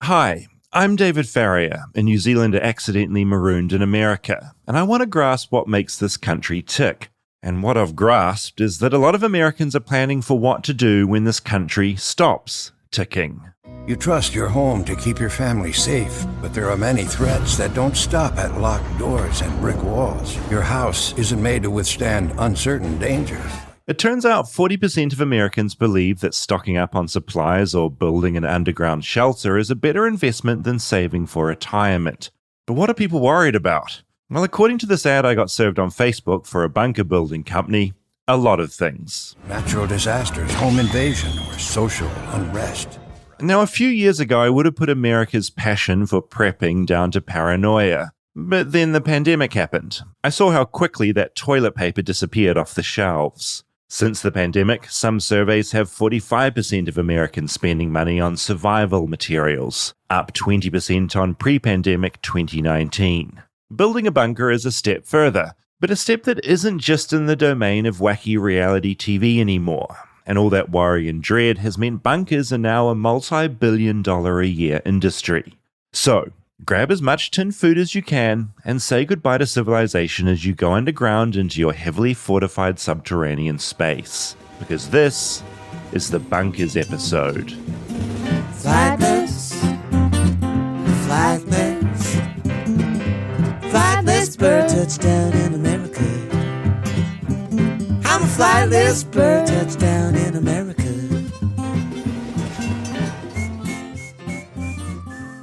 Hi, I'm David Farrier, a New Zealander accidentally marooned in America, and I want to grasp what makes this country tick. And what I've grasped is that a lot of Americans are planning for what to do when this country stops ticking. You trust your home to keep your family safe, but there are many threats that don't stop at locked doors and brick walls. Your house isn't made to withstand uncertain dangers. It turns out 40% of Americans believe that stocking up on supplies or building an underground shelter is a better investment than saving for retirement. But what are people worried about? Well, according to this ad I got served on Facebook for a bunker building company, a lot of things. Natural disasters, home invasion, or social unrest. Now, a few years ago, I would have put America's passion for prepping down to paranoia. But then the pandemic happened. I saw how quickly that toilet paper disappeared off the shelves. Since the pandemic, some surveys have 45% of Americans spending money on survival materials, up 20% on pre-pandemic 2019. Building a bunker is a step further, but a step that isn't just in the domain of wacky reality TV anymore. And all that worry and dread has meant bunkers are now a multi-billion-dollar-a-year industry. So, grab as much tin food as you can and say goodbye to civilization as you go underground into your heavily fortified subterranean space. Because this is the Bunkers episode. Flightless, flightless, flightless bird touchdown in America. I'm a flightless bird touchdown in America.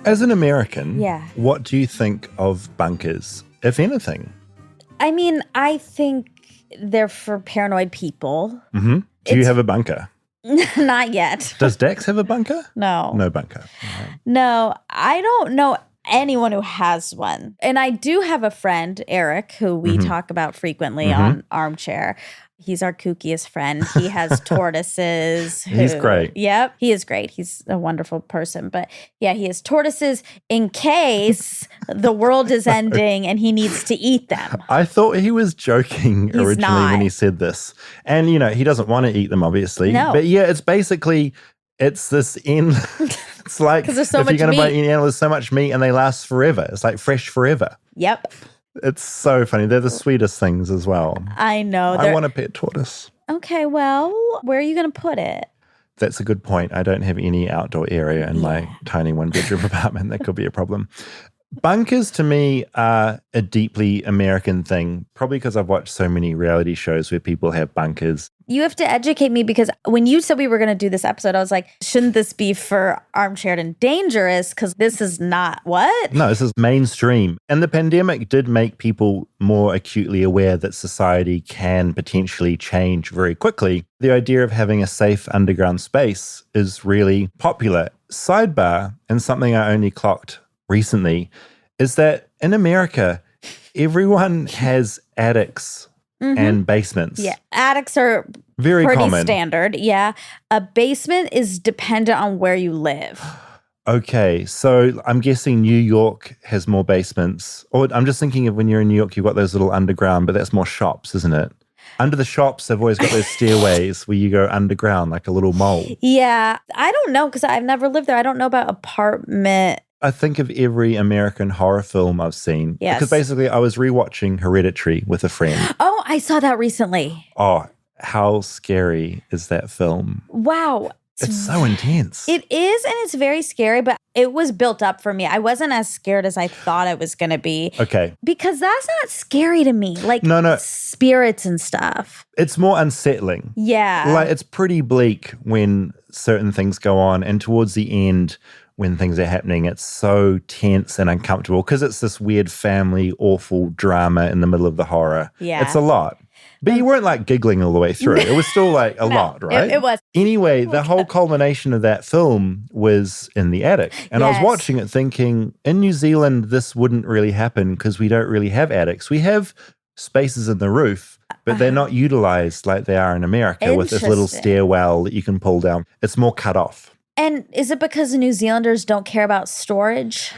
As an American, Yeah. what do you think of bunkers, if anything? I mean, I think they're for paranoid people. Mm-hmm. Do you have a bunker? Not yet. Does Dax have a bunker? No. No bunker. No, I don't know anyone who has one. And I do have a friend, Eric, who we talk about frequently on Armchair. He's our kookiest friend. He has tortoises. He's great. Yep, he is great. He's a wonderful person. But yeah, he has tortoises in case the world is ending and he needs to eat them. I thought he was joking originally not. when he said this. And, you know, he doesn't want to eat them, obviously. No. But yeah, it's basically, it's this end. It's like, 'Cause there's so if much you're going to buy meat. any animal, there's so much meat and they last forever. It's like fresh forever. Yep, It's so funny. They're the sweetest things as well. I know. I want a pet tortoise. Okay, well, where are you going to put it? That's a good point. I don't have any outdoor area in my tiny one-bedroom apartment. That could be a problem. Bunkers, to me, are a deeply American thing, probably because I've watched so many reality shows where people have bunkers. You have to educate me because when you said we were going to do this episode, I was like, shouldn't this be for Armchaired and Dangerous? Because this is not what? No, this is mainstream. And the pandemic did make people more acutely aware that society can potentially change very quickly. The idea of having a safe underground space is really popular. Sidebar, and something I only clocked recently, is that in America, everyone has attics and basements. Yeah, attics are Very pretty common. standard. Yeah, a basement is dependent on where you live. Okay, so I'm guessing New York has more basements. Or I'm just thinking of when you're in New York, you've got those little underground, but that's more shops, isn't it? Under the shops, they've always got those stairways where you go underground like a little mole. Yeah, I don't know because I've never lived there. I don't know about apartment. I think of every American horror film I've seen. Yes. Because basically I was rewatching Hereditary with a friend. Oh, I saw that recently. Oh, how scary is that film? Wow. It's so intense. It is, and it's very scary, but it was built up for me. I wasn't as scared as I thought I was going to be. Okay. Because that's not scary to me. Like No. spirits and stuff. It's more unsettling. Yeah. Like, it's pretty bleak when certain things go on, and towards the end, when things are happening, it's so tense and uncomfortable because it's this weird family, awful drama in the middle of the horror. Yeah. It's a lot. But you weren't like giggling all the way through. It was still like a lot, right? It was. Anyway, the whole culmination of that film was in the attic. And I was Yes. watching it thinking, in New Zealand, this wouldn't really happen because we don't really have attics. We have spaces in the roof, but they're not utilized like they are in America with this little Interesting. stairwell that you can pull down. It's more cut off. And is it because New Zealanders don't care about storage?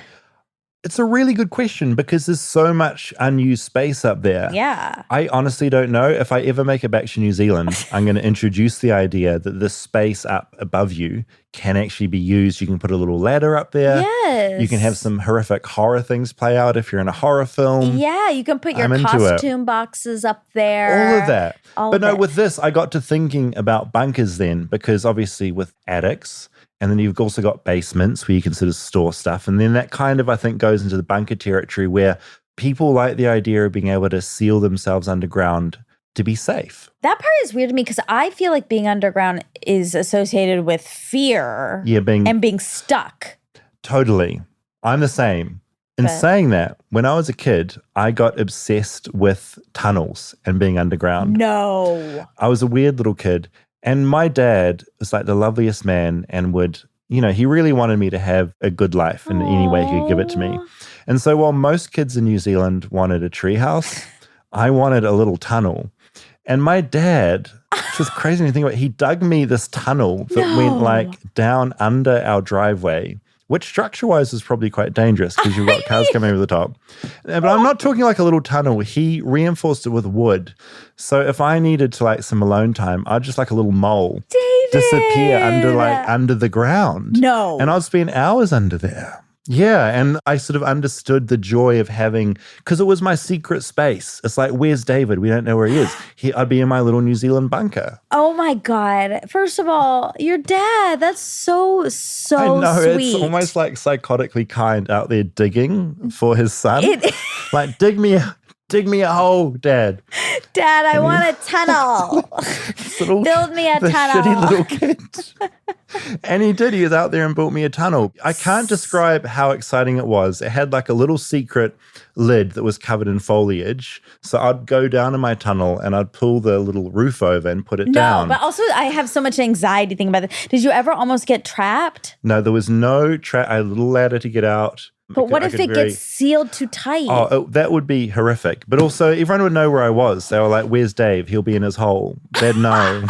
It's a really good question because there's so much unused space up there. Yeah. I honestly don't know. If I ever make it back to New Zealand, I'm going to introduce the idea that this space up above you can actually be used. You can put a little ladder up there. Yes. You can have some horrific horror things play out if you're in a horror film. Yeah, you can put your I'm into costume boxes up there. All of that. All but of no, it. with this, I got to thinking about bunkers then, because obviously with attics, and then you've also got basements where you can sort of store stuff. And then that kind of, I think, goes into the bunker territory where people like the idea of being able to seal themselves underground to be safe. That part is weird to me because I feel like being underground is associated with fear and being stuck. Totally. I'm the same. In saying that, when I was a kid, I got obsessed with tunnels and being underground. No. I was a weird little kid. And my dad was like the loveliest man and would, he really wanted me to have a good life in any way he could give it to me. And so while most kids in New Zealand wanted a treehouse, I wanted a little tunnel. And my dad, which was crazy to think about, he dug me this tunnel that went like down under our driveway, which structure-wise is probably quite dangerous because you've got cars coming over the top. But I'm not talking like a little tunnel. He reinforced it with wood. So if I needed to like some alone time, I'd just like a little mole disappear under the ground. No. And I'd spend hours under there. Yeah, and I sort of understood the joy of having, because it was my secret space. It's like, where's David? We don't know where he is. I'd be in my little New Zealand bunker. Oh my God. First of all, your dad, that's so I know, sweet. It's almost like psychotically kind out there digging for his son. Like, dig me a hole, Dad. Dad, I want a tunnel. Build me a tunnel. Shitty little kid. And he did. He was out there and built me a tunnel. I can't describe how exciting it was. It had like a little secret lid that was covered in foliage. So I'd go down in my tunnel and I'd pull the little roof over and put it down. No, but also I have so much anxiety thinking about this. Did you ever almost get trapped? No, there was no trap. I had a little ladder to get out. But what if it gets sealed too tight? Oh, that would be horrific. But also, everyone would know where I was. They were like, where's Dave? He'll be in his hole. They'd know.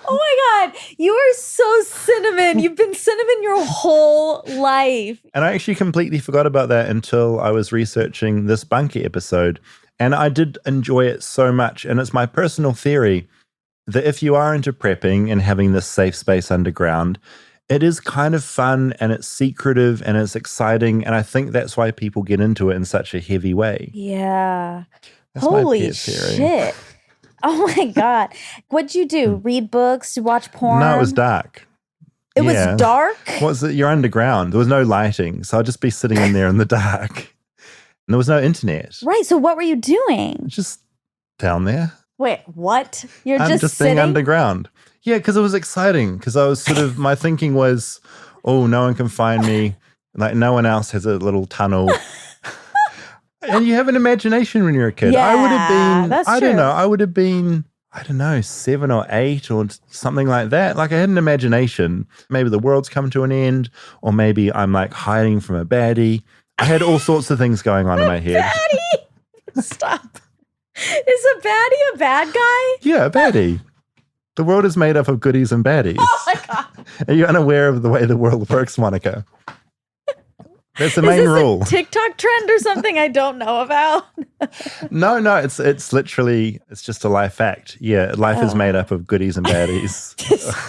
Oh my God. You are so cinnamon. You've been cinnamon your whole life. And I actually completely forgot about that until I was researching this bunker episode. And I did enjoy it so much. And it's my personal theory that if you are into prepping and having this safe space underground, it is kind of fun and it's secretive and it's exciting. And I think that's why people get into it in such a heavy way. Yeah. That's holy my pet theory. shit. Oh my God. What'd you do? Read books? Watch porn? No, it was dark. It was dark? Was it? You're underground. There was no lighting. So I'd just be sitting in there in the dark. And there was no internet. Right. So what were you doing? Just down there. Wait, what? You're I'm just being sitting? underground. Yeah, because it was exciting. Because I was sort of, my thinking was, oh, no one can find me. Like no one else has a little tunnel. And you have an imagination when you're a kid. Yeah, I would have been, that's I true. don't know, I would have been, 7 or 8 or something like that. Like I had an imagination. Maybe the world's come to an end, or maybe I'm like hiding from a baddie. I had all sorts of things going on in my head. Baddie! Stop. Is a baddie a bad guy? Yeah, a baddie. The world is made up of goodies and baddies. Oh my God. Are you unaware of the way the world works, Monica? That's the Is main this rule. a TikTok trend or something I don't know about? No, it's literally, it's just a life fact. Yeah, life is made up of goodies and baddies.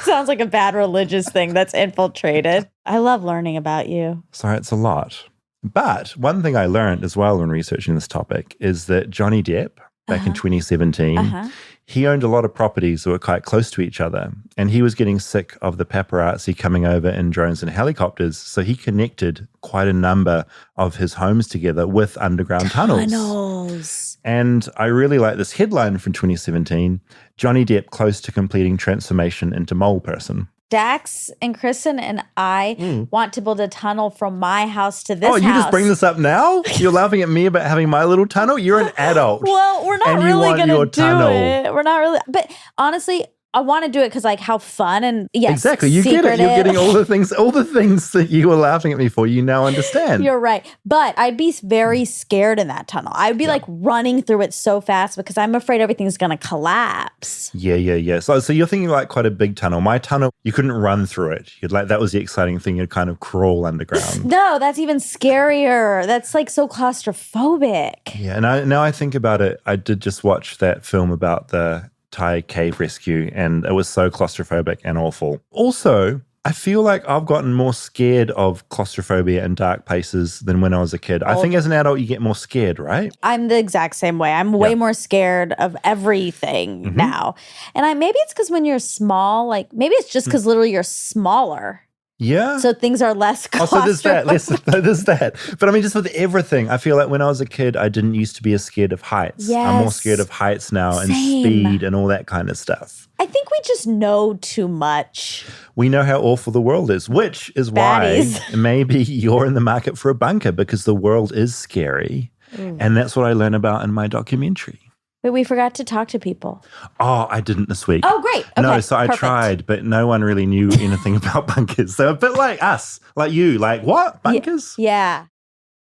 Sounds like a bad religious thing that's infiltrated. I love learning about you. Sorry, it's a lot. But one thing I learned as well when researching this topic is that Johnny Depp, back in 2017, he owned a lot of properties that were quite close to each other. And he was getting sick of the paparazzi coming over in drones and helicopters. So he connected quite a number of his homes together with underground tunnels. And I really like this headline from 2017, Johnny Depp close to completing transformation into mole person. Dax and Kristen and I want to build a tunnel from my house to this house. Oh, you just bring this up now? You're laughing at me about having my little tunnel? You're an adult. Well, we're not and you really want going your to do tunnel. it. We're not really. But honestly, I want to do it because like how fun and yes, exactly. You get it. You're getting all the things that you were laughing at me for. You now understand. You're right. But I'd be very scared in that tunnel. I'd be like running through it so fast because I'm afraid everything's going to collapse. Yeah. So you're thinking like quite a big tunnel. My tunnel, you couldn't run through it. That was the exciting thing. You'd kind of crawl underground. No, that's even scarier. That's like so claustrophobic. Yeah. And now I think about it, I did just watch that film about the Thai cave rescue, and it was so claustrophobic and awful. Also, I feel like I've gotten more scared of claustrophobia and dark places than when I was a kid. I think as an adult, you get more scared, right? I'm the exact same way. I'm way more scared of everything now. And maybe it's because when you're small, like maybe it's just because literally you're smaller. Yeah. So things are less claustrophobic. Also, there's that. But I mean, just with everything, I feel like when I was a kid, I didn't used to be as scared of heights. Yes. I'm more scared of heights now and speed and all that kind of stuff. I think we just know too much. We know how awful the world is, which is Baddies. why maybe you're in the market for a bunker, because the world is scary. And that's what I learned about in my documentary. But we forgot to talk to people. Oh, I didn't this week. Oh, great. Okay, no, so I perfect. tried, but no one really knew anything about bunkers. They're a bit like us, like you. Like, what? Bunkers? Yeah.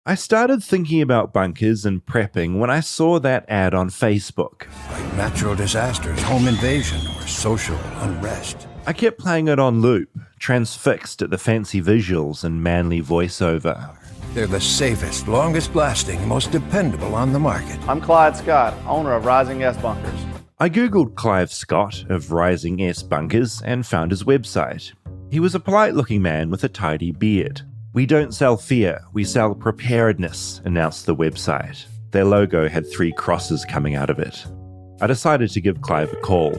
I started thinking about bunkers and prepping when I saw that ad on Facebook. Like natural disasters, home invasion, or social unrest. I kept playing it on loop, transfixed at the fancy visuals and manly voiceover. They're the safest, longest lasting, most dependable on the market. I'm Clyde Scott, owner of Rising S Bunkers. I googled Clive Scott of Rising S Bunkers and found his website. He was a polite-looking man with a tidy beard. "We don't sell fear, we sell preparedness," announced the website. Their logo had 3 crosses coming out of it. I decided to give Clive a call.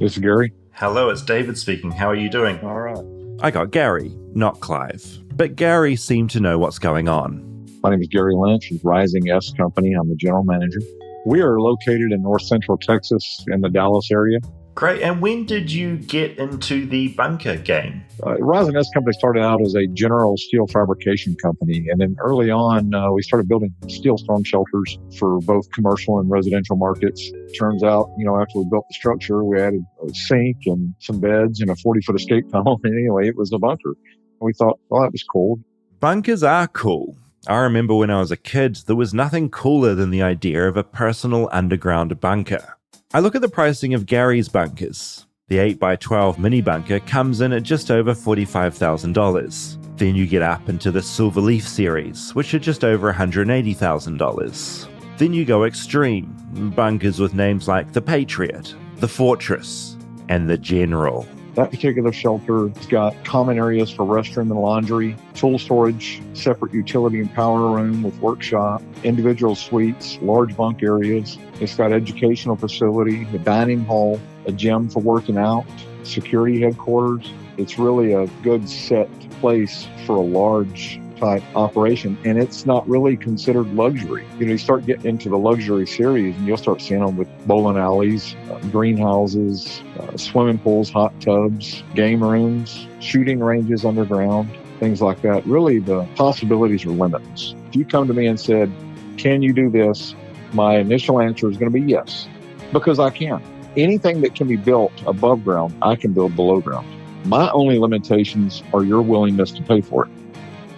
This is Gary. Hello, it's David speaking. How are you doing? All right. I got Gary, not Clive. But Gary seemed to know what's going on. My name is Gary Lynch with Rising S Company. I'm the general manager. We are located in north central Texas in the Dallas area. Great. And when did you get into the bunker game? Rising S Company started out as a general steel fabrication company. And then early on, we started building steel storm shelters for both commercial and residential markets. Turns out, after we built the structure, we added a sink and some beds and a 40-foot escape tunnel. And anyway, it was a bunker. We thought, well, that was cool. Bunkers are cool. I remember when I was a kid, there was nothing cooler than the idea of a personal underground bunker. I look at the pricing of Gary's bunkers. The 8x12 mini bunker comes in at just over $45,000. Then you get up into the Silverleaf series, which are just over $180,000. Then you go extreme, bunkers with names like the Patriot, the Fortress, and the General. That particular shelter has got common areas for restroom and laundry, tool storage, separate utility and power room with workshop, individual suites, large bunk areas. It's got educational facility, a dining hall, a gym for working out, security headquarters. It's really a good set place for a large type operation, and it's not really considered luxury. You start getting into the luxury series and you'll start seeing them with bowling alleys, greenhouses, swimming pools, hot tubs, game rooms, shooting ranges underground, things like that. Really, the possibilities are limitless. If you come to me and said, can you do this? My initial answer is going to be yes, because I can. Anything that can be built above ground, I can build below ground. My only limitations are your willingness to pay for it.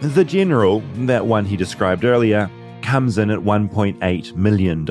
The General, that one he described earlier, comes in at $1.8 million.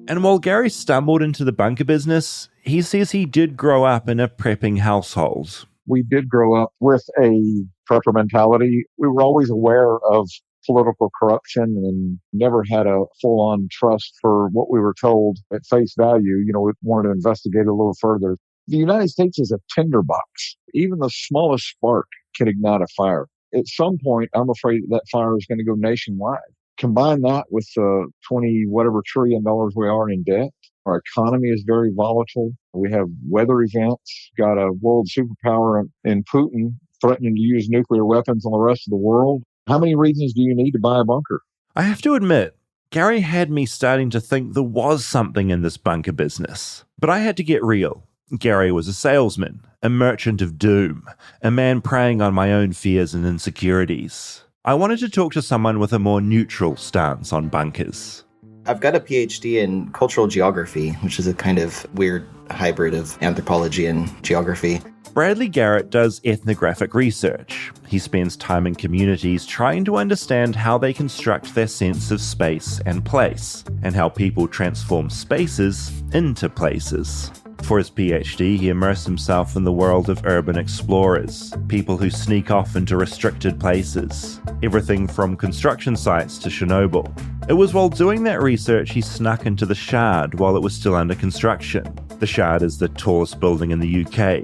And while Gary stumbled into the bunker business, he says he did grow up in a prepping household. We did grow up with a prepper mentality. We were always aware of political corruption and never had a full-on trust for what we were told at face value. We wanted to investigate a little further. The United States is a tinderbox. Even the smallest spark can ignite a fire. At some point, I'm afraid that fire is going to go nationwide. Combine that with the 20-whatever trillion dollars we are in debt. Our economy is very volatile. We have weather events, got a world superpower in Putin threatening to use nuclear weapons on the rest of the world. How many reasons do you need to buy a bunker? I have to admit, Gary had me starting to think there was something in this bunker business. But I had to get real. Gary was a salesman, a merchant of doom, a man preying on my own fears and insecurities. I wanted to talk to someone with a more neutral stance on bunkers. I've got a PhD in cultural geography, which is a kind of weird hybrid of anthropology and geography. Bradley Garrett does ethnographic research. He spends time in communities trying to understand how they construct their sense of space and place, and how people transform spaces into places. For his PhD, he immersed himself in the world of urban explorers, people who sneak off into restricted places, everything from construction sites to Chernobyl. It was while doing that research he snuck into the Shard while it was still under construction. The Shard is the tallest building in the UK.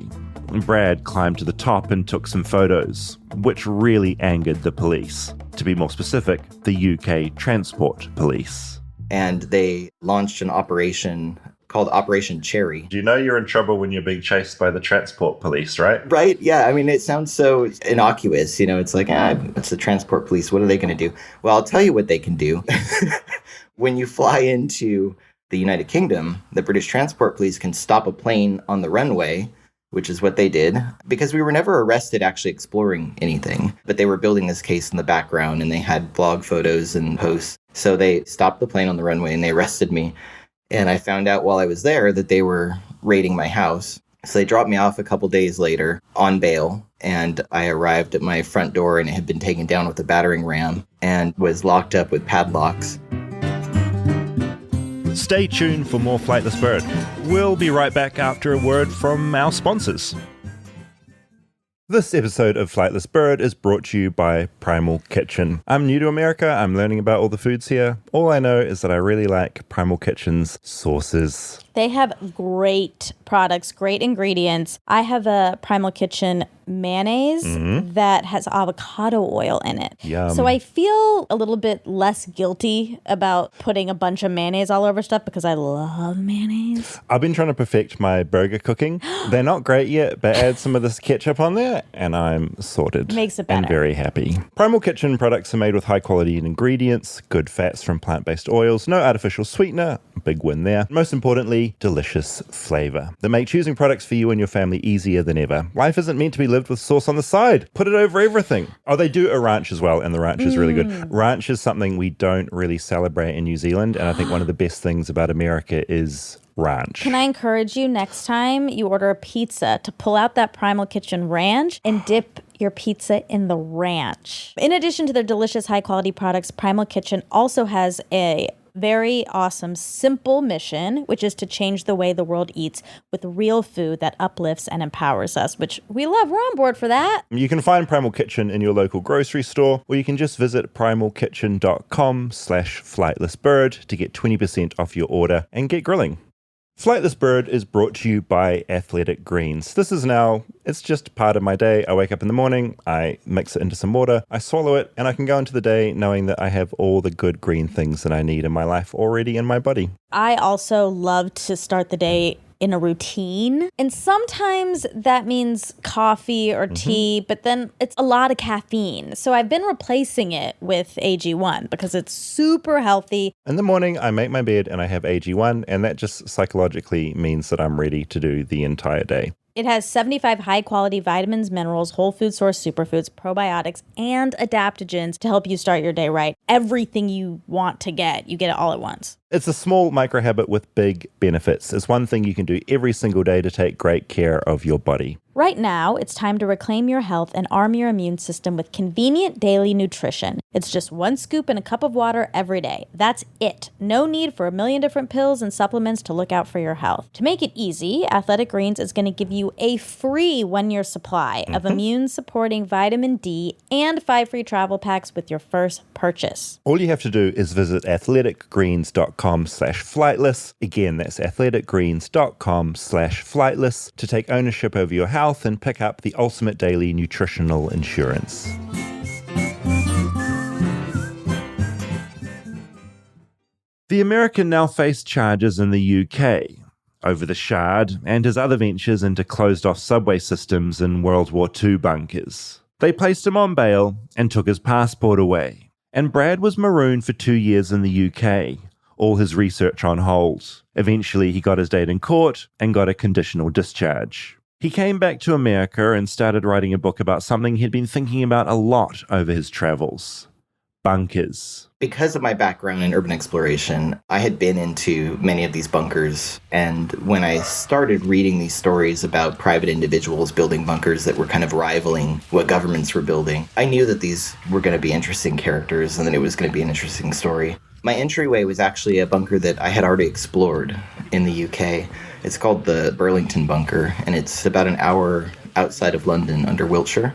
Brad climbed to the top and took some photos, which really angered the police. To be more specific, the UK Transport Police. And they launched an operation called Operation Cherry. You know you're in trouble when you're being chased by the Transport Police, right? Right? Yeah. I mean, it sounds so innocuous. It's like, it's the Transport Police. What are they going to do? Well, I'll tell you what they can do. When you fly into the United Kingdom, the British Transport Police can stop a plane on the runway, which is what they did, because we were never arrested actually exploring anything. But they were building this case in the background, and they had blog photos and posts. So they stopped the plane on the runway, and they arrested me. And I found out while I was there that they were raiding my house. So they dropped me off a couple days later on bail. And I arrived at my front door, and it had been taken down with a battering ram and was locked up with padlocks. Stay tuned for more Flightless Bird. We'll be right back after a word from our sponsors. This episode of Flightless Bird is brought to you by Primal Kitchen. I'm new to America. I'm learning about all the foods here. All I know is that I really like Primal Kitchen's sauces. They have great products, great ingredients. I have a Primal Kitchen mayonnaise that has avocado oil in it. Yum. So I feel a little bit less guilty about putting a bunch of mayonnaise all over stuff because I love mayonnaise. I've been trying to perfect my burger cooking. They're not great yet, but add some of this ketchup on there and I'm sorted. Makes it better. And very happy. Primal Kitchen products are made with high quality ingredients, good fats from plant-based oils, no artificial sweetener, big win there. Most importantly, delicious flavor that make choosing products for you and your family easier than ever. Life isn't meant to be lived with sauce on the side. Put it over everything. Oh, they do a ranch as well, and the ranch is really good. Ranch is something we don't really celebrate in New Zealand, and I think one of the best things about America is ranch. Can I encourage you next time you order a pizza to pull out that Primal Kitchen ranch and dip your pizza in the ranch? In addition to their delicious high-quality products, Primal Kitchen also has a very awesome, simple mission, which is to change the way the world eats with real food that uplifts and empowers us, which we love. We're on board for that. You can find Primal Kitchen in your local grocery store, or you can just visit primalkitchen.com/flightlessbird to get 20% off your order and get grilling. Flightless Bird is brought to you by Athletic Greens. It's just part of my day. I wake up in the morning, I mix it into some water, I swallow it, and I can go into the day knowing that I have all the good green things that I need in my life already in my body. I also love to start the day in a routine. And sometimes that means coffee or tea, but then it's a lot of caffeine. So I've been replacing it with AG1 because it's super healthy. In the morning, I make my bed and I have AG1, and that just psychologically means that I'm ready to do the entire day. It has 75 high-quality vitamins, minerals, whole food source superfoods, probiotics, and adaptogens to help you start your day right. Everything you want to get, you get it all at once. It's a small micro habit with big benefits. It's one thing you can do every single day to take great care of your body. Right now, it's time to reclaim your health and arm your immune system with convenient daily nutrition. It's just 1 scoop in a cup of water every day. That's it. No need for a million different pills and supplements to look out for your health. To make it easy, Athletic Greens is going to give you a free 1-year supply of immune-supporting vitamin D and 5 free travel packs with your first purchase. All you have to do is visit athleticgreens.com/flightless. Again, that's athleticgreens.com/flightless to take ownership over your health and pick up the ultimate daily nutritional insurance. The American now faced charges in the UK over the Shard and his other ventures into closed-off subway systems in World War II bunkers. They placed him on bail and took his passport away. And Brad was marooned for 2 years in the UK, all his research on hold. Eventually, he got his date in court and got a conditional discharge. He came back to America and started writing a book about something he'd been thinking about a lot over his travels: bunkers? Because of my background in urban exploration, I had been into many of these bunkers. And when I started reading these stories about private individuals building bunkers that were kind of rivaling what governments were building, I knew that these were going to be interesting characters and that it was going to be an interesting story. My entryway was actually a bunker that I had already explored in the UK. It's called the Burlington Bunker, and it's about an hour outside of London under Wiltshire.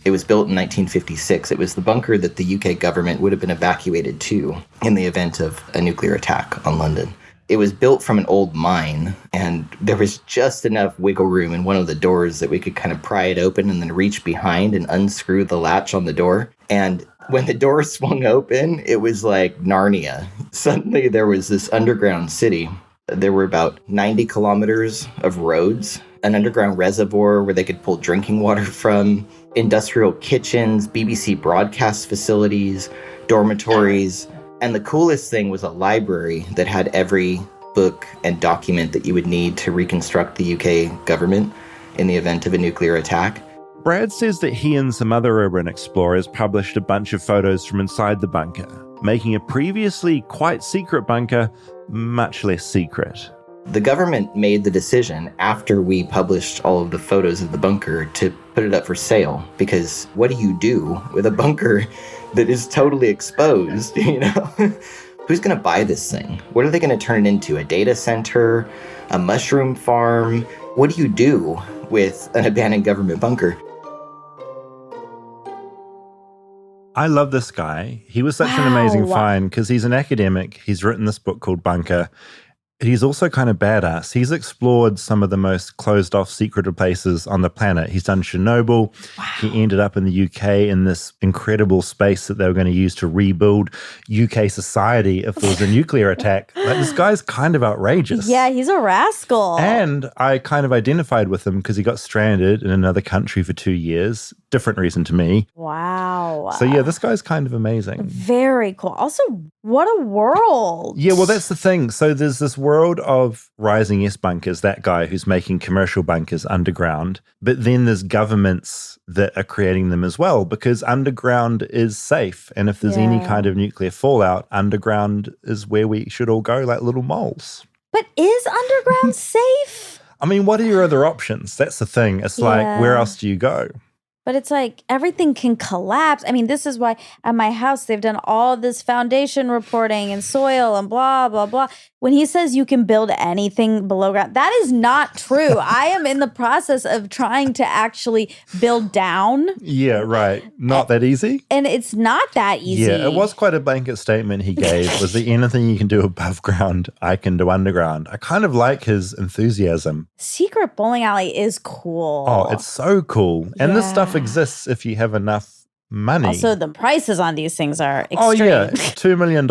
It was built in 1956. It was the bunker that the UK government would have been evacuated to in the event of a nuclear attack on London. It was built from an old mine, and there was just enough wiggle room in one of the doors that we could kind of pry it open and then reach behind and unscrew the latch on the door. And when the door swung open, it was like Narnia. Suddenly there was this underground city. There were about 90 kilometers of roads, an underground reservoir where they could pull drinking water from, industrial kitchens, BBC broadcast facilities, dormitories, and the coolest thing was a library that had every book and document that you would need to reconstruct the UK government in the event of a nuclear attack. Brad says that he and some other urban explorers published a bunch of photos from inside the bunker, making a previously quite secret bunker much less secret. The government made the decision after we published all of the photos of the bunker to put it up for sale, because what do you do with a bunker that is totally exposed, you know? Who's going to buy this thing? What are they going to turn it into? A data center? A mushroom farm? What do you do with an abandoned government bunker? I love this guy. He was such an amazing find because he's an academic. He's written this book called Bunker. He's also kind of badass. He's explored some of the most closed off, secretive places on the planet. He's done Chernobyl. Wow. He ended up in the UK in this incredible space that they were going to use to rebuild UK society if there was a nuclear attack. Like, this guy's kind of outrageous. Yeah, he's a rascal. And I kind of identified with him because he got stranded in another country for 2 years. Different reason to me. Wow. So yeah, this guy's kind of amazing. Very cool. Also, what a world. Yeah, well, that's the thing. So there's this world of Rising S bunkers, that guy who's making commercial bunkers underground. But then there's governments that are creating them as well, because underground is safe. And if there's any kind of nuclear fallout, underground is where we should all go, like little moles. But is underground safe? I mean, what are your other options? That's the thing. It's like, where else do you go? But it's like everything can collapse. I mean, this is why at my house they've done all this foundation reporting and soil and blah, blah, blah. When he says you can build anything below ground, that is not true. I am in the process of trying to actually build down. Yeah, right. Not that easy. And it's not that easy. Yeah, it was quite a blanket statement he gave. Was there anything you can do above ground, I can do underground. I kind of like his enthusiasm. Secret bowling alley is cool. Oh, it's so cool. And this stuff exists if you have enough money. Also, the prices on these things are extreme. Oh, yeah. $2 million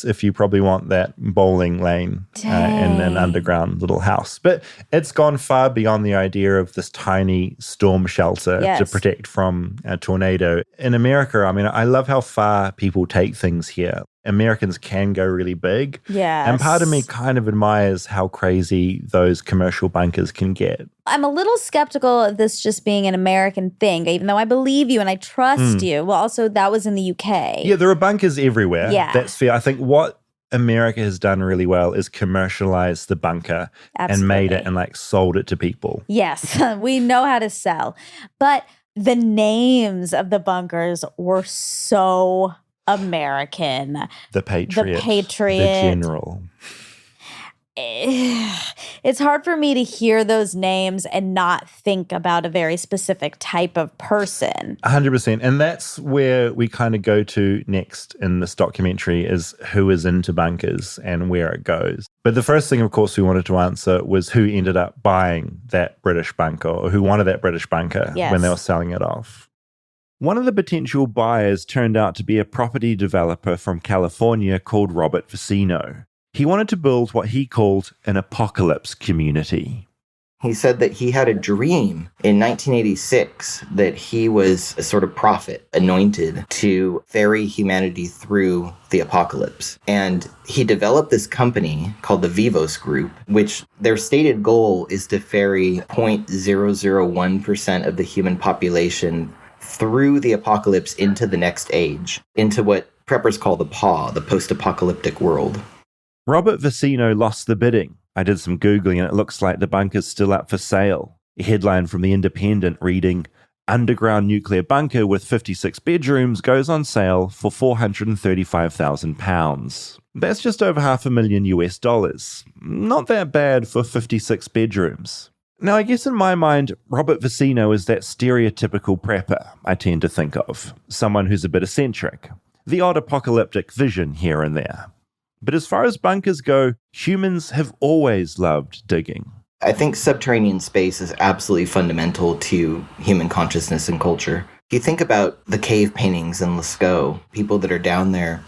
if you probably want that bowling lane in an underground little house. But it's gone far beyond the idea of this tiny storm shelter to protect from a tornado. In America, I mean, I love how far people take things here. Americans can go really big. Yes. And part of me kind of admires how crazy those commercial bunkers can get. I'm a little skeptical of this just being an American thing, even though I believe you and I trust you. Well, also, that was in the UK. Yeah, there are bunkers everywhere. Yeah. That's fair. I think what America has done really well is commercialize the bunker and made it and like sold it to people. Yes, we know how to sell. But the names of the bunkers were so American. The Patriot. The General. It's hard for me to hear those names and not think about a very specific type of person. 100%. And that's where we kind of go to next in this documentary is who is into bunkers and where it goes. But the first thing, of course, we wanted to answer was who ended up buying that British bunker or who wanted that British bunker when they were selling it off. One of the potential buyers turned out to be a property developer from California called Robert Vicino. He wanted to build what he called an apocalypse community. He said that he had a dream in 1986 that he was a sort of prophet anointed to ferry humanity through the apocalypse. And he developed this company called the Vivos Group, which their stated goal is to ferry 0.001% of the human population through the apocalypse into the next age, into what preppers call the PAW, the post-apocalyptic world. Robert Vicino lost the bidding. I did some Googling and it looks like the bunker's still up for sale. A headline from The Independent reading, "Underground nuclear bunker with 56 bedrooms goes on sale for £435,000. That's just over $500,000 US. Not that bad for 56 bedrooms. Now, I guess in my mind, Robert Vicino is that stereotypical prepper I tend to think of. Someone who's a bit eccentric. The odd apocalyptic vision here and there. But as far as bunkers go, humans have always loved digging. I think subterranean space is absolutely fundamental to human consciousness and culture. If you think about the cave paintings in Lascaux, people that are down there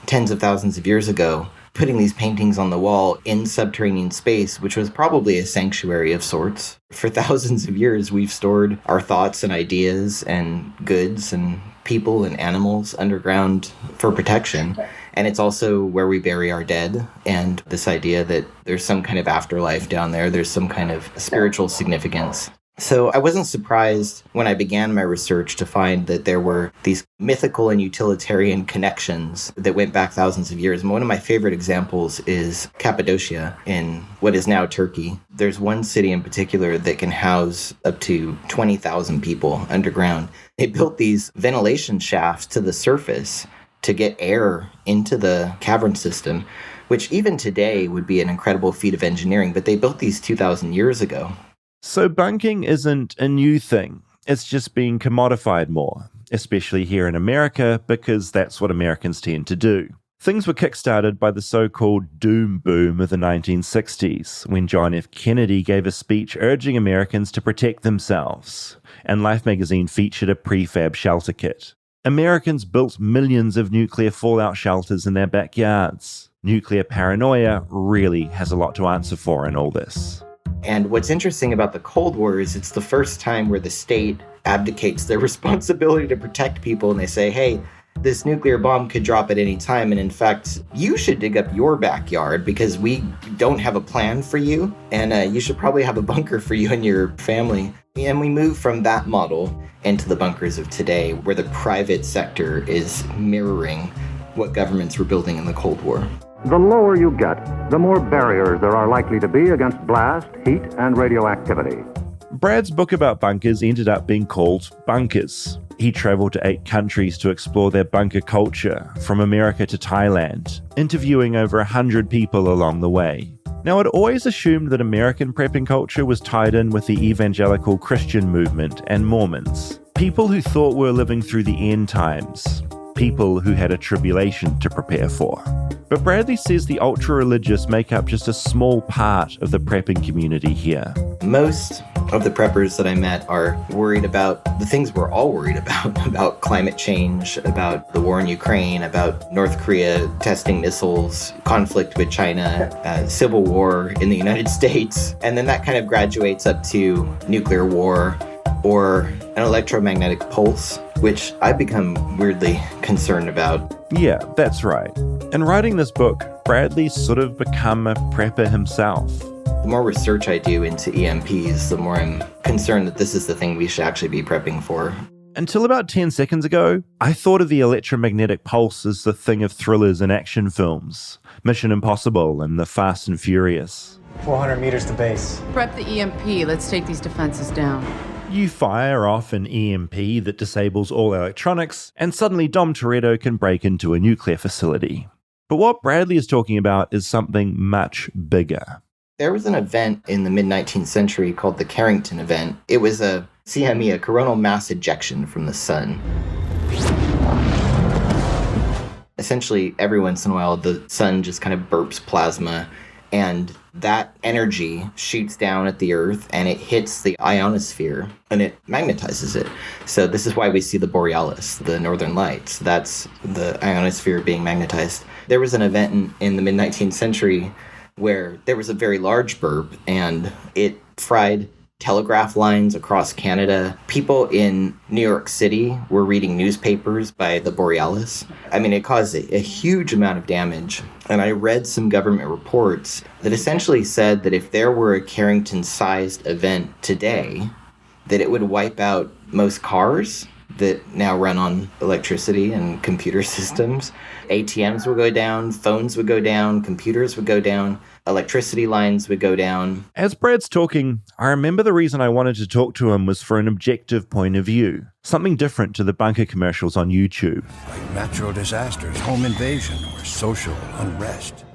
tens of thousands of years ago, putting these paintings on the wall in subterranean space, which was probably a sanctuary of sorts. For thousands of years, we've stored our thoughts and ideas and goods and people and animals underground for protection. And it's also where we bury our dead. And this idea that there's some kind of afterlife down there, there's some kind of spiritual significance. So I wasn't surprised when I began my research to find that there were these mythical and utilitarian connections that went back thousands of years. And one of my favorite examples is Cappadocia in what is now Turkey. There's one city in particular that can house up to 20,000 people underground. They built these ventilation shafts to the surface to get air into the cavern system, which even today would be an incredible feat of engineering, but they built these 2,000 years ago. So bunking isn't a new thing. It's just being commodified more, especially here in America, because that's what Americans tend to do. Things were kickstarted by the so-called doom boom of the 1960s, when John F. Kennedy gave a speech urging Americans to protect themselves, and Life magazine featured a prefab shelter kit. Americans built millions of nuclear fallout shelters in their backyards. Nuclear paranoia really has a lot to answer for in all this. And what's interesting about the Cold War is it's the first time where the state abdicates their responsibility to protect people, and they say, hey, this nuclear bomb could drop at any time, and in fact, you should dig up your backyard because we don't have a plan for you, and you should probably have a bunker for you and your family. And we move from that model into the bunkers of today, where the private sector is mirroring what governments were building in the Cold War. The lower you get, the more barriers there are likely to be against blast, heat, and radioactivity. Brad's book about bunkers ended up being called Bunkers. He traveled to 8 countries to explore their bunker culture, from America to Thailand, interviewing over 100 people along the way. Now, I'd always assumed that American prepping culture was tied in with the evangelical Christian movement and Mormons. People who thought we were living through the end times. People who had a tribulation to prepare for. But Bradley says the ultra-religious make up just a small part of the prepping community here. Most of the preppers that I met are worried about the things we're all worried about climate change, about the war in Ukraine, about North Korea testing missiles, conflict with China, civil war in the United States. And then that kind of graduates up to nuclear war or an electromagnetic pulse, which I've become weirdly concerned about. Yeah, that's right. In writing this book, Bradley's sort of become a prepper himself. The more research I do into EMPs, the more I'm concerned that this is the thing we should actually be prepping for. Until about 10 seconds ago, I thought of the electromagnetic pulse as the thing of thrillers and action films. Mission Impossible and the Fast and Furious. 400 meters to base. Prep the EMP. Let's take these defenses down. You fire off an EMP that disables all electronics, and suddenly Dom Toretto can break into a nuclear facility. But what Bradley is talking about is something much bigger. There was an event in the mid-19th century called the Carrington event. It was a CME, a coronal mass ejection from the sun. Essentially, every once in a while, the sun just kind of burps plasma, and that energy shoots down at the Earth, and it hits the ionosphere, and it magnetizes it. So this is why we see the borealis, the northern lights. That's the ionosphere being magnetized. There was an event in the mid-19th century where there was a very large burp, and it fried telegraph lines across Canada. People in New York City were reading newspapers by the borealis. I mean, it caused a huge amount of damage. And I read some government reports that essentially said that if there were a Carrington-sized event today, that it would wipe out most cars, that now run on electricity and computer systems. ATMs would go down, phones would go down, computers would go down, electricity lines would go down. As Brad's talking, I remember the reason I wanted to talk to him was for an objective point of view, something different to the bunker commercials on YouTube. Like natural disasters, home invasion, or social unrest.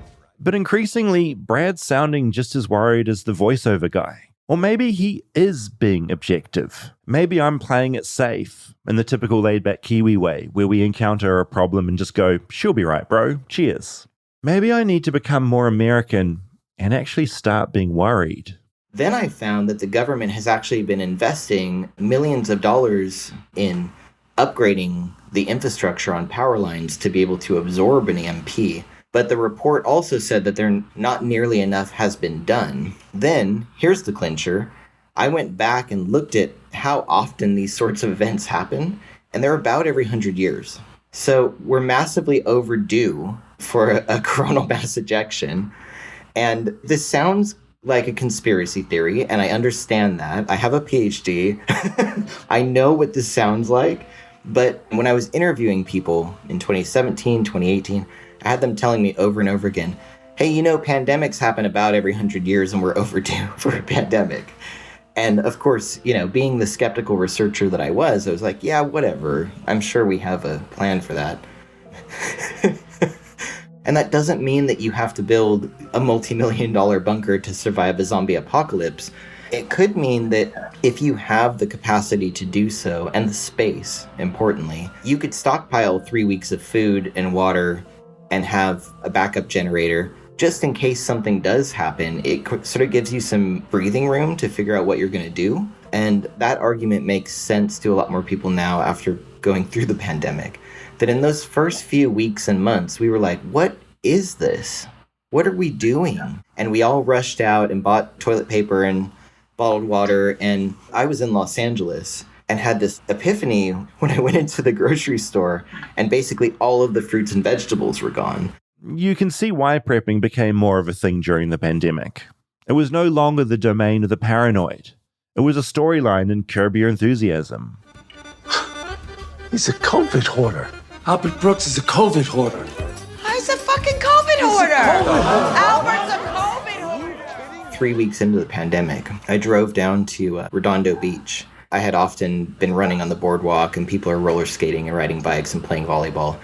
But increasingly, Brad's sounding just as worried as the voiceover guy. Or maybe he is being objective. Maybe I'm playing it safe, in the typical laid-back Kiwi way, where we encounter a problem and just go, she'll be right, bro, cheers. Maybe I need to become more American and actually start being worried. Then I found that the government has actually been investing millions of dollars in upgrading the infrastructure on power lines to be able to absorb an EMP. But the report also said that not nearly enough has been done. Then, here's the clincher. I went back and looked at how often these sorts of events happen, and they're about every 100 years. So we're massively overdue for a coronal mass ejection. And this sounds like a conspiracy theory, and I understand that. I have a PhD. I know what this sounds like. But when I was interviewing people in 2017, 2018, I had them telling me over and over again, hey, pandemics happen about every 100 years and we're overdue for a pandemic. And of course, being the skeptical researcher that I was like, yeah, whatever. I'm sure we have a plan for that. And that doesn't mean that you have to build a multi-million-dollar bunker to survive a zombie apocalypse. It could mean that if you have the capacity to do so, and the space, importantly, you could stockpile 3 weeks of food and water and have a backup generator just in case something does happen. It sort of gives you some breathing room to figure out what you're going to do. And that argument makes sense to a lot more people now after going through the pandemic. That in those first few weeks and months, we were like, what is this? What are we doing? And we all rushed out and bought toilet paper and bottled water. And I was in Los Angeles and had this epiphany when I went into the grocery store and basically all of the fruits and vegetables were gone. You can see why prepping became more of a thing during the pandemic. It was no longer the domain of the paranoid. It was a storyline in Curb Your Enthusiasm. He's a COVID hoarder. Albert Brooks is a COVID hoarder. He's a fucking COVID hoarder. Albert's a COVID hoarder. 3 weeks into the pandemic, I drove down to Redondo Beach. I had often been running on the boardwalk and people are roller skating and riding bikes and playing volleyball.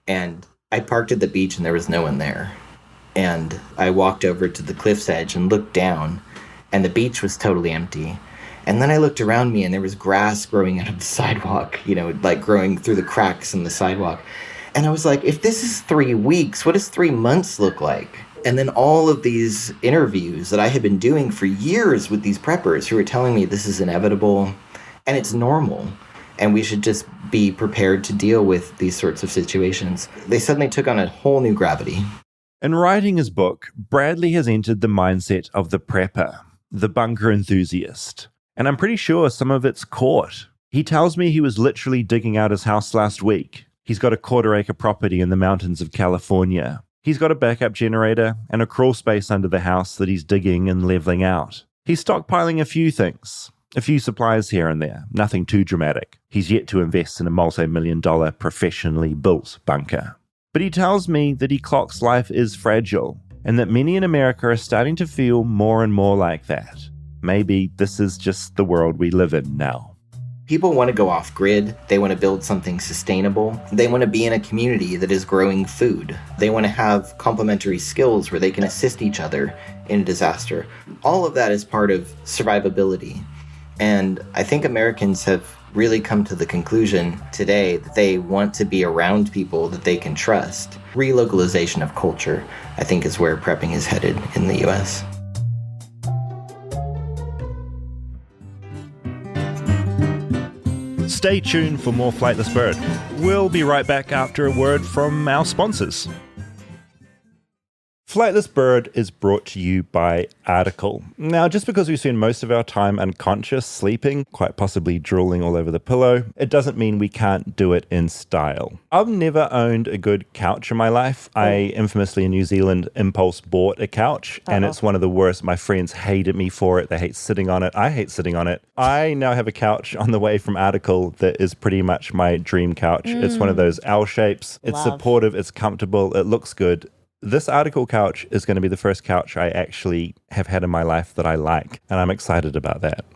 And I parked at the beach and there was no one there. And I walked over to the cliff's edge and looked down and the beach was totally empty. And then I looked around me and there was grass growing out of the sidewalk, like growing through the cracks in the sidewalk. And I was like, if this is 3 weeks, what does 3 months look like? And then all of these interviews that I had been doing for years with these preppers who were telling me this is inevitable and it's normal and we should just be prepared to deal with these sorts of situations. They suddenly took on a whole new gravity. In writing his book, Bradley has entered the mindset of the prepper, the bunker enthusiast. And I'm pretty sure some of it's caught. He tells me he was literally digging out his house last week. He's got a 1/4-acre property in the mountains of California. He's got a backup generator and a crawl space under the house that he's digging and leveling out. He's stockpiling a few things, a few supplies here and there, nothing too dramatic. He's yet to invest in a multi-million-dollar professionally built bunker. But he tells me that he clocks life is fragile and that many in America are starting to feel more and more like that. Maybe this is just the world we live in now. People want to go off grid. They want to build something sustainable. They want to be in a community that is growing food. They want to have complementary skills where they can assist each other in a disaster. All of that is part of survivability. And I think Americans have really come to the conclusion today that they want to be around people that they can trust. Relocalization of culture, I think, is where prepping is headed in the US. Stay tuned for more Flightless Bird. We'll be right back after a word from our sponsors. Flightless Bird is brought to you by Article. Now, just because we spend most of our time unconscious, sleeping, quite possibly drooling all over the pillow, it doesn't mean we can't do it in style. I've never owned a good couch in my life. I infamously in New Zealand impulse bought a couch, and it's one of the worst. My friends hated me for it. They hate sitting on it. I hate sitting on it. I now have a couch on the way from Article that is pretty much my dream couch. It's one of those L shapes. It's supportive. It's comfortable. It looks good. This Article couch is going to be the first couch I actually have had in my life that I like, and I'm excited about that.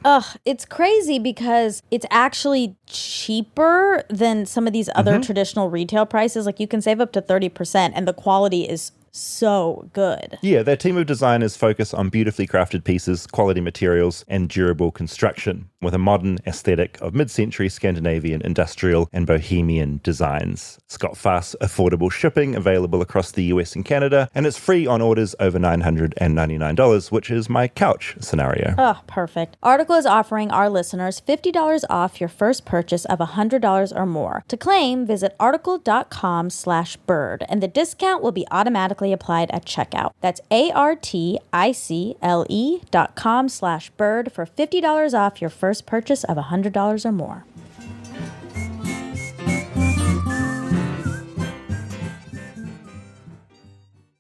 It's crazy because it's actually cheaper than some of these other traditional retail prices. Like you can save up to 30%, and the quality is so good. Yeah, their team of designers focus on beautifully crafted pieces, quality materials, and durable construction, with a modern aesthetic of mid-century Scandinavian industrial and bohemian designs. It's got fast, affordable shipping available across the US and Canada, and it's free on orders over $999, which is my couch scenario. Oh, perfect. Article is offering our listeners $50 off your first purchase of $100 or more. To claim, visit article.com/bird, and the discount will be automatically applied at checkout. That's article.com/bird for $50 off your first purchase of $100 or more.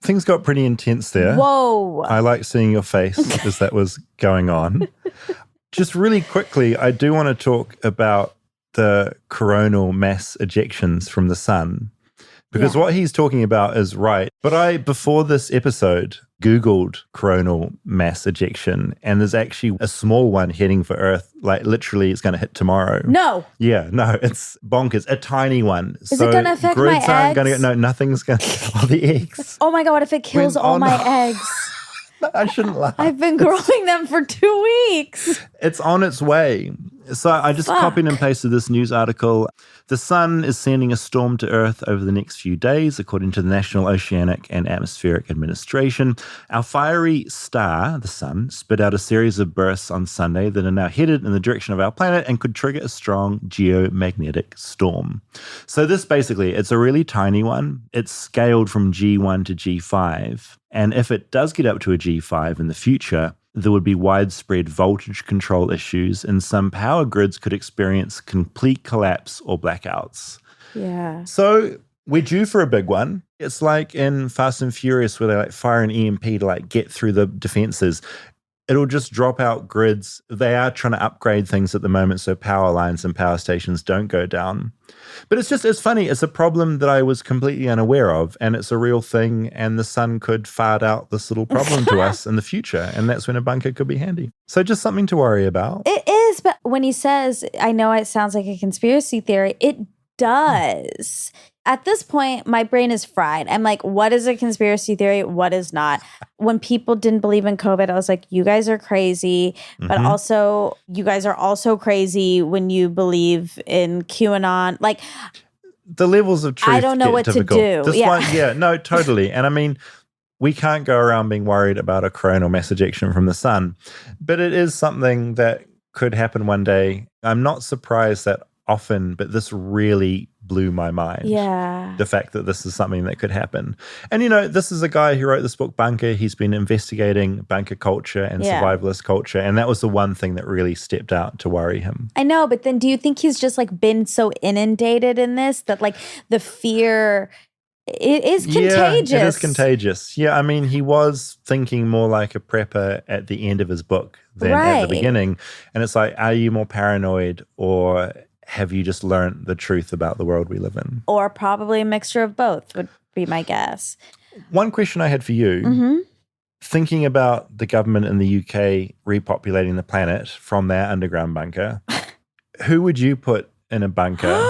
Things got pretty intense there. Whoa. I like seeing your face as that was going on. Just really quickly, I do want to talk about the coronal mass ejections from the sun. Because what he's talking about is right. But I, before this episode, Googled coronal mass ejection, and there's actually a small one heading for Earth. Like literally it's going to hit tomorrow. No. Yeah, no, it's bonkers. A tiny one. Is it going to affect my grids aren't eggs? No, nothing's going to. Oh, the eggs. Oh my God, what if it kills all my eggs? No, I shouldn't laugh. I've been growing them for 2 weeks. It's on its way. So I just copied and pasted this news article. The sun is sending a storm to Earth over the next few days, according to the National Oceanic and Atmospheric Administration. Our fiery star, the sun, spit out a series of bursts on Sunday that are now headed in the direction of our planet and could trigger a strong geomagnetic storm. So this basically, it's a really tiny one. It's scaled from G1 to G5. And if it does get up to a G5 in the future, there would be widespread voltage control issues, and some power grids could experience complete collapse or blackouts. Yeah. So we're due for a big one. It's like in Fast and Furious where they like fire an EMP to like get through the defenses. It'll just drop out grids. They are trying to upgrade things at the moment so power lines and power stations don't go down. But it's funny. It's a problem that I was completely unaware of, and it's a real thing, and the sun could fart out this little problem to us in the future, and that's when a bunker could be handy. So just something to worry about. It is, but when he says, I know it sounds like a conspiracy theory, it does. At this point, my brain is fried. I'm like, what is a conspiracy theory? What is not? When people didn't believe in COVID, I was like, you guys are crazy. But also, you guys are also crazy when you believe in QAnon. Like, the levels of truth I don't know what difficult. to do. This one, no, totally. And I mean, we can't go around being worried about a coronal mass ejection from the sun. But it is something that could happen one day. I'm not surprised that often, but this really blew my mind. Yeah. The fact that this is something that could happen. And, this is a guy who wrote this book, Bunker. He's been investigating bunker culture and survivalist culture. And that was the one thing that really stepped out to worry him. I know, but then do you think he's just like been so inundated in this that like the fear it is contagious? Yeah, it is contagious. Yeah, I mean, he was thinking more like a prepper at the end of his book than at the beginning. And it's like, are you more paranoid, or have you just learned the truth about the world we live in? Or probably a mixture of both would be my guess. One question I had for you, thinking about the government in the UK repopulating the planet from their underground bunker, who would you put in a bunker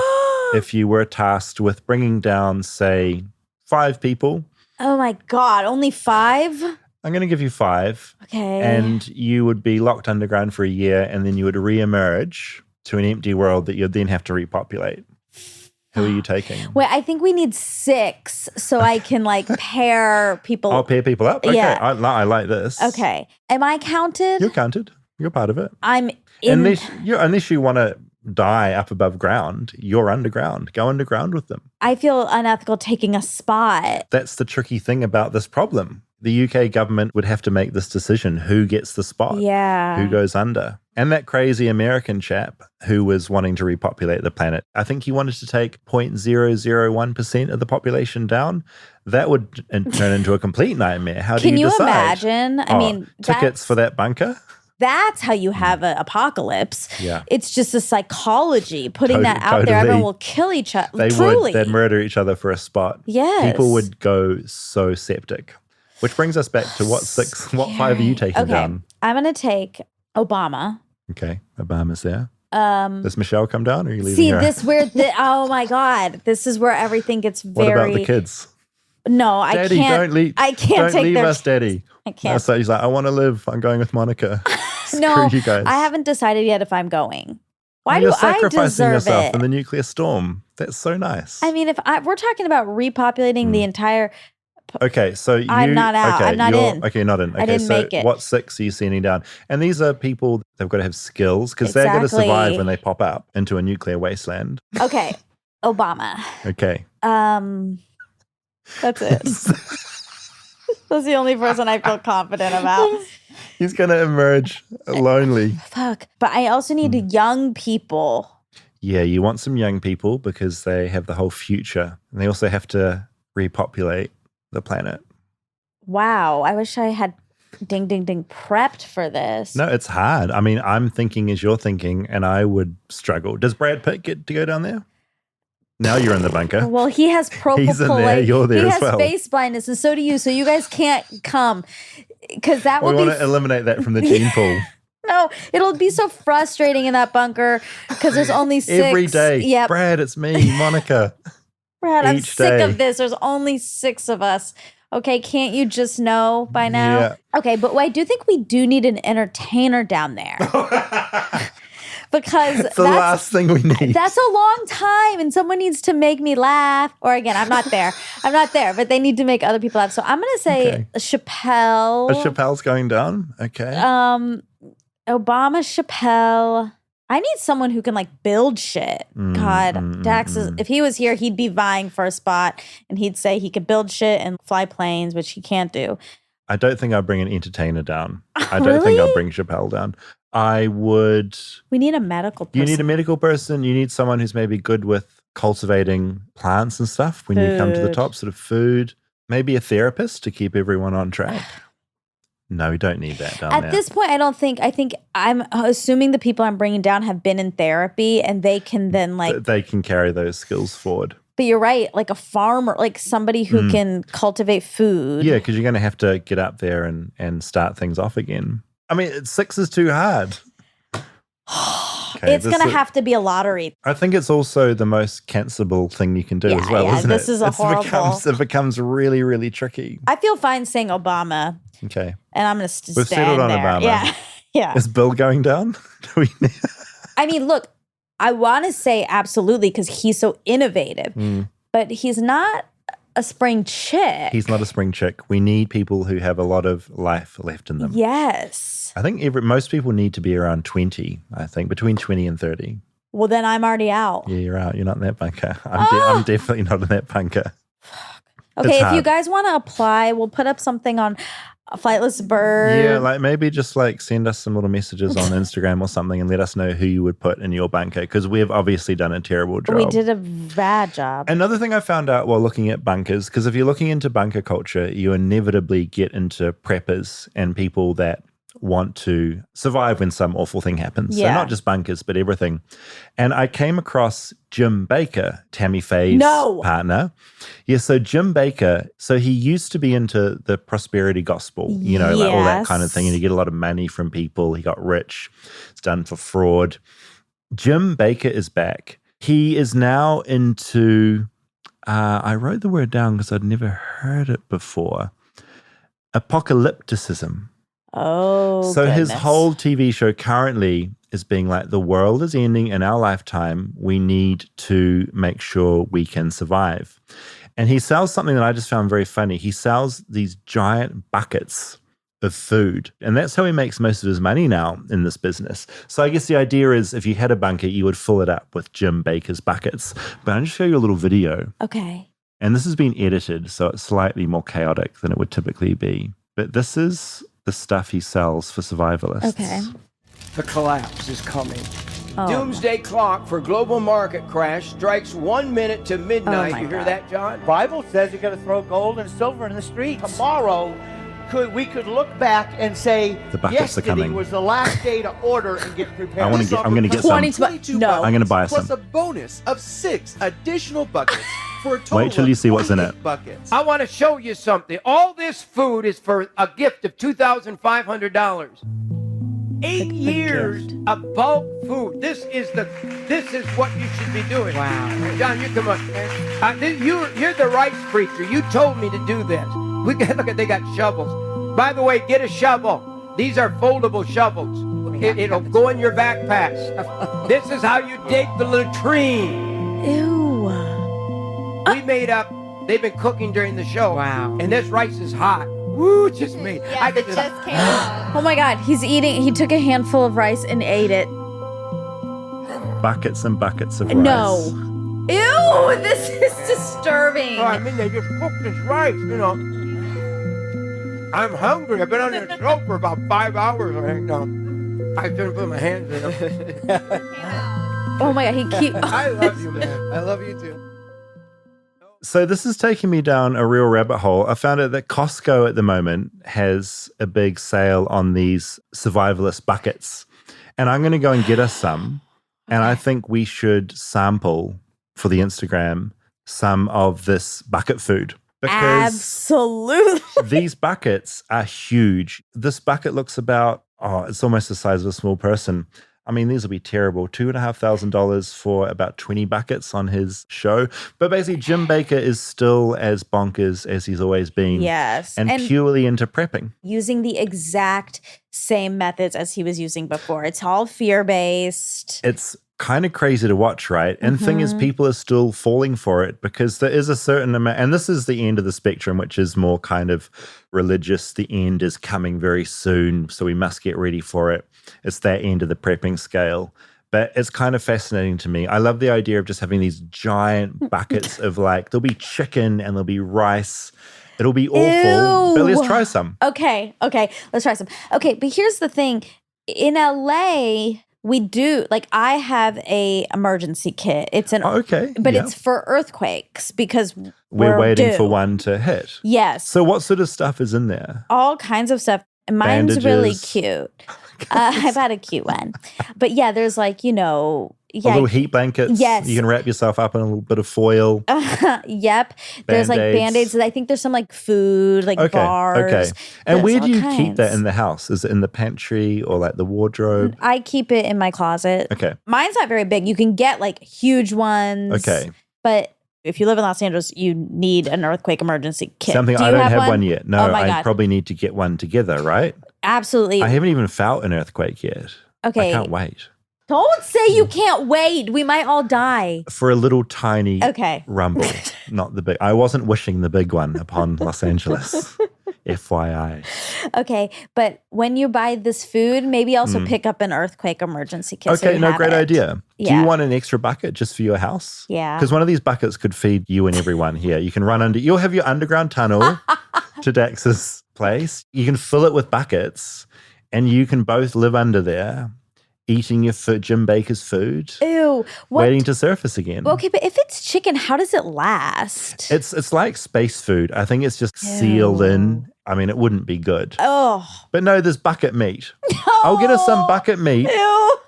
if you were tasked with bringing down, say, 5 people? Oh my God, only 5? I'm going to give you 5. Okay. And you would be locked underground for a year, and then you would re-emerge to an empty world that you'd then have to repopulate. Who are you taking? Wait, I think we need 6 so I can like pair people. I'll pair people up? Okay, Yeah. I like this. Okay. Am I counted? You're counted. You're part of it. I'm in. Unless you want to die up above ground, you're underground. Go underground with them. I feel unethical taking a spot. That's the tricky thing about this problem. The UK government would have to make this decision. Who gets the spot? Yeah. Who goes under? And that crazy American chap who was wanting to repopulate the planet, I think he wanted to take 0.001% of the population down. That would turn into a complete nightmare. How do you decide? Can you imagine? I mean, tickets for that bunker? That's how you have an apocalypse. Yeah. It's just a psychology. Putting that out there, everyone will kill each other. They'd murder each other for a spot. Yes. People would go so septic. Which brings us back to what 5 are you taking down? I'm going to take Obama. Okay, Obama's there. Does Michelle come down, or are you leaving See, her? oh my God. This is where everything gets very... What about the kids? No, I Daddy, can't. Don't leave, I can't don't take leave us, Daddy. I can't. So he's like, I want to live. I'm going with Monica. No, Screw you guys. I haven't decided yet if I'm going. Why You're do I sacrificing deserve yourself it? in the nuclear storm. That's so nice. I mean, we're talking about repopulating the entire... Okay, so I'm not out. Okay, I'm not in. Okay, not in. Okay, I didn't so make it. what 6 are you sending down? And these are people, they've got to have skills because they're going to survive when they pop up into a nuclear wasteland. Okay, Obama. Okay. That's it. That's the only person I feel confident about. He's going to emerge lonely. Fuck. But I also need young people. Yeah, you want some young people because they have the whole future. And they also have to repopulate the planet. Wow. I wish I had ding, ding, ding prepped for this. No, it's hard. I mean, I'm thinking as you're thinking, and I would struggle. Does Brad Pitt get to go down there? Now you're in the bunker. Well, he has He's in there, you're there as well. He has face blindness, and so do you. So you guys can't come because that will We be... want to eliminate that from the gene pool. No, it'll be so frustrating in that bunker because there's only 6. Every day. Yep. Brad, it's me, Monica. Brad, I'm Each sick day. of this. There's only 6 of us. Okay, can't you just know by now? Yeah. Okay, but I do think we do need an entertainer down there. Because It's the last thing we need. That's a long time, and someone needs to make me laugh. Or again, I'm not there. I'm not there, but they need to make other people laugh. So I'm going to say Chappelle. Chappelle's going down? Okay. Obama, Chappelle. I need someone who can build shit. God, Dax is, if he was here, he'd be vying for a spot, and he'd say he could build shit and fly planes, which he can't do. I don't think I'd bring an entertainer down. I don't think I'd bring Chappelle down. I would... We need a medical person. You need a medical person. You need someone who's maybe good with cultivating plants and stuff when you come to the top, sort of food. Maybe a therapist to keep everyone on track. No, we don't need that down there. At this point, I think I'm assuming the people I'm bringing down have been in therapy and they can then They can carry those skills forward. But you're right, like a farmer, like somebody who can cultivate food. Yeah, because you're going to have to get up there and start things off again. I mean, 6 is too hard. Okay, it's going to have to be a lottery. I think it's also the most cancelable thing you can do as well, isn't this it? is a horrible... It becomes really, really tricky. I feel fine saying Obama. Okay. And I'm going to We've stand settled on there. Obama. Yeah. Yeah. Is Bill going down? I mean, look, I want to say absolutely because he's so innovative, but he's not a spring chick. He's not a spring chick. We need people who have a lot of life left in them. Yes. I think most people need to be around 20, I think, between 20 and 30. Well, then I'm already out. Yeah, you're out. You're not in that bunker. I'm definitely not in that bunker. Okay, if you guys want to apply, we'll put up something on Flightless Bird. Yeah, maybe just send us some little messages on Instagram or something and let us know who you would put in your bunker because we've obviously done a terrible job. We did a bad job. Another thing I found out while looking at bunkers, because if you're looking into bunker culture, you inevitably get into preppers and people that want to survive when some awful thing happens. Yeah. So not just bunkers, but everything. And I came across Jim Baker, Tammy Faye's partner. Yeah, so Jim Baker, so he used to be into the prosperity gospel, all that kind of thing. And you get a lot of money from people. He got rich. It's done for fraud. Jim Baker is back. He is now into, I wrote the word down because I'd never heard it before, apocalypticism. Oh, so his whole TV show currently is being the world is ending in our lifetime. We need to make sure we can survive. And he sells something that I just found very funny. He sells these giant buckets of food. And that's how he makes most of his money now in this business. So I guess the idea is if you had a bunker, you would fill it up with Jim Baker's buckets. But I'll just show you a little video. Okay. And this has been edited, so it's slightly more chaotic than it would typically be. But this is the stuff he sells for survivalists. Okay. The collapse is coming. Oh. Doomsday clock for global market crash strikes 1 minute to midnight. Oh you hear God. that, John? Bible says you got to throw gold and silver in the streets. Tomorrow, we could look back and say The buckets are yesterday coming. was the last day to order and get prepared. I'm going to get some. 22 No. I'm going to buy plus some. a bonus of 6 additional buckets for a total Wait till you see what's in it. 28 buckets. I want to show you something. All this food is for a gift of $2,500. 8 years of bulk food. This is what you should be doing. Wow. John, you come on. You're the rice preacher. You told me to do this. Look at they got shovels. By the way, get a shovel. These are foldable shovels. It'll go in your backpacks. This is how you dig the latrine. Ew. They've been cooking during the show. Wow. And this rice is hot. Woo, it just made. Yeah, it just came out. Oh my God, he took a handful of rice and ate it. Buckets and buckets of rice. No. Ew, this is disturbing. Oh, I mean, they just cooked this rice, you know. I'm hungry. I've been on this show for about 5 hours. I couldn't put my hands in them. Oh my God, I love you, man. I love you too. So this is taking me down a real rabbit hole. I found out that Costco at the moment has a big sale on these survivalist buckets. And I'm going to go and get us some. And I think we should sample for the Instagram some of this bucket food. Because absolutely. these buckets are huge. This bucket looks about, it's almost the size of a small person. I mean, these will be terrible. $2,500 for about 20 buckets on his show. But basically, Jim Baker is still as bonkers as he's always been. Yes. And purely into prepping. Using the exact same methods as he was using before. It's all fear-based. It's kind of crazy to watch, right? And the thing is, people are still falling for it because there is a certain amount, and this is the end of the spectrum, which is more kind of religious. The end is coming very soon, so we must get ready for it. It's that end of the prepping scale. But it's kind of fascinating to me. I love the idea of just having these giant buckets of there'll be chicken and there'll be rice. It'll be awful, but let's try some. Okay, let's try some. Okay, but here's the thing. In LA, we do, I have a emergency kit. It's an but it's for earthquakes because we're waiting due. for one to hit. Yes. So what sort of stuff is in there? All kinds of stuff. Mine's Bandages. really cute. I've had a cute one. But yeah, there's little heat blankets. Yes. You can wrap yourself up in a little bit of foil. Yep. There's Band-Aids. I think there's some food, bars. Okay. And There's where do you all keep that kinds. in the house? Is it in the pantry or the wardrobe? I keep it in my closet. Okay. Mine's not very big. You can get huge ones. Okay. But if you live in Los Angeles, you need an earthquake emergency kit. Something Do I you don't have one yet. No, Oh my I God. probably need to get one together, right? Absolutely. I haven't even felt an earthquake yet. Okay. I can't wait. Don't say you can't wait. We might all die. For a little tiny Okay. rumble, not the big. I wasn't wishing the big one upon Los Angeles. FYI. Okay, but when you buy this food, maybe also pick up an earthquake emergency kit. so Okay, you no, have great it. idea. Do Yeah. you want an extra bucket just for your house? Yeah. Because one of these buckets could feed you and everyone here. You can run under, you'll have your underground tunnel to Dax's place. You can fill it with buckets and you can both live under there, eating your Jim Baker's food. Ew. Waiting to surface again. Okay, but if it's chicken, how does it last? It's like space food. I think it's just sealed in. I mean, it wouldn't be good. Oh. But no, there's bucket meat. I'll get us some bucket meat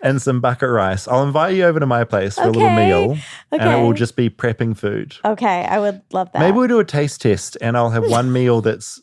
and some bucket rice. I'll invite you over to my place for a little meal. And it will just be prepping food. Okay, I would love that. Maybe we'll do a taste test and I'll have one meal that's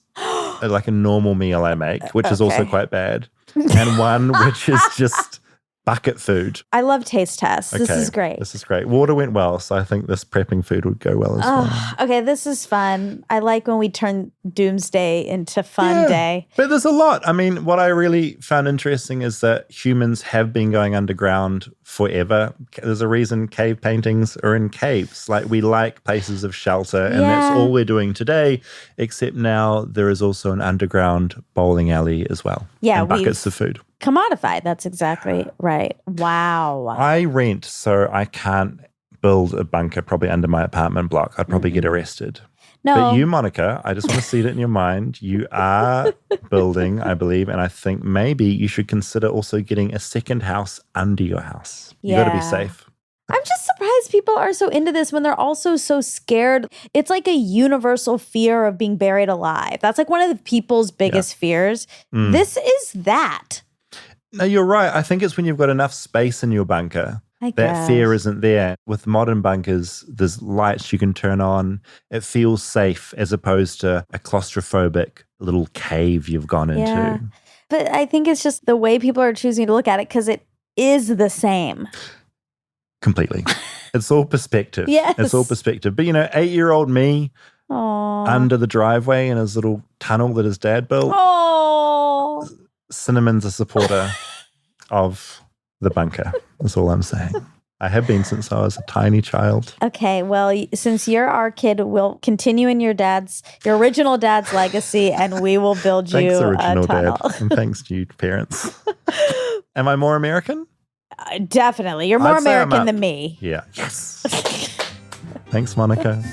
like a normal meal I make, which is also quite bad. And one which is just bucket food. I love taste tests. This is great. This is great. Water went well, so I think this prepping food would go well as well. Okay, this is fun. I like when we turn Doomsday into fun day. But there's a lot. I mean, what I really found interesting is that humans have been going underground forever. There's a reason cave paintings are in caves. We like places of shelter, and that's all we're doing today, except now there is also an underground bowling alley as well. Yeah, and buckets of food. Commodified. That's exactly right. Wow. I rent, so I can't build a bunker probably under my apartment block. I'd probably get arrested. No. But you, Monica, I just want to see it in your mind. You are building, I believe, and I think maybe you should consider also getting a second house under your house. You got to be safe. I'm just surprised people are so into this when they're also so scared. It's like a universal fear of being buried alive. That's like one of the people's biggest fears. This is that. No, you're right. I think it's when you've got enough space in your bunker. That fear isn't there. With modern bunkers, there's lights you can turn on. It feels safe as opposed to a claustrophobic little cave you've gone into. But I think it's just the way people are choosing to look at it because it is the same. Completely. It's all perspective. Yes. It's all perspective. But, 8-year-old me under the driveway in his little tunnel that his dad built. Oh. Cinnamon's a supporter of the bunker. That's all I'm saying. I have been since I was a tiny child. Okay, well, since you're our kid, we'll continue in your original dad's legacy, and we will build Thanks, you original a tunnel. dad. And thanks to you, parents. Am I more American? Definitely. You're more I'd say I'm American up. than me. Yeah. Yes. Thanks, Monica.